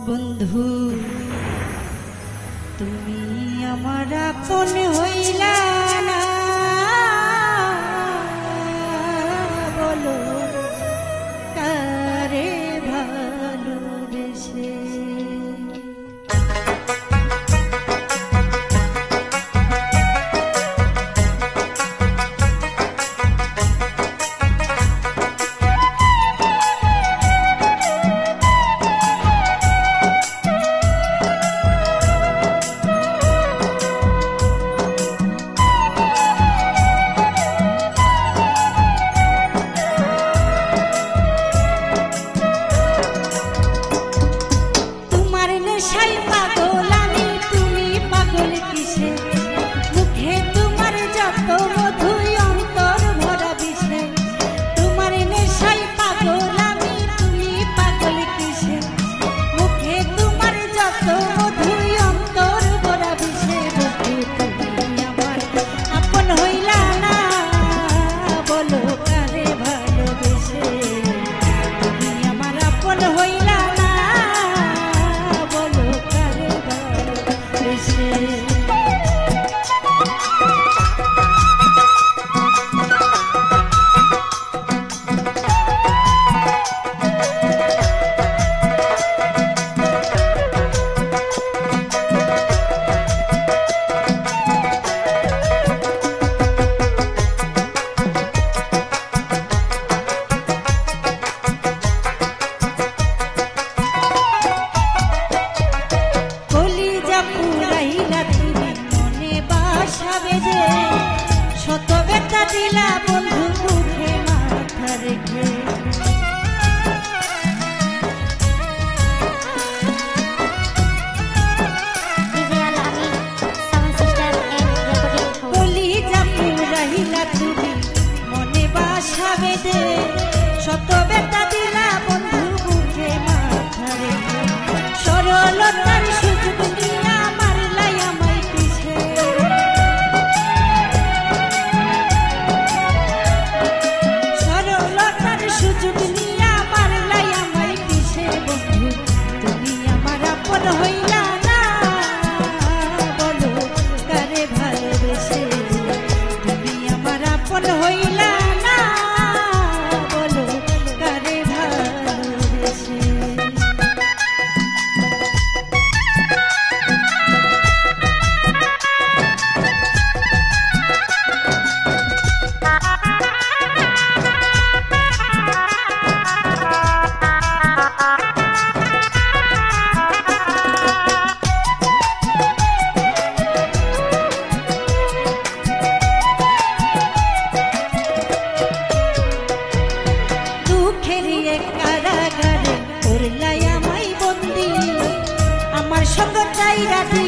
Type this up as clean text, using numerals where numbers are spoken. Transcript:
বন্ধু তুমি আমার আপন হইলা না, বলো কারে ভালোবেসে। দিলা বন্ধু মুখে মাথা রেখে, বলি যাবো রাহিলা তুমি মনে বাসা বেঁধে, শত ব্যথা দিলা বন্ধু মুখে মাথা রেখে, সরলতার সুযোগ দিয়া মারলাই আমায় পিছে, সুযোগ নিয়া মারলাই আমায় পিছে। বন্ধু তুমি আমার আপন হইলা না, বলো কারে ভালোবেসে। তুমি আমার আপন হইলা না, বলো কারে ভালোবেসে। কারাগারে করলাই আমায় বন্দি, আমার সঙ্গ চাই রাতে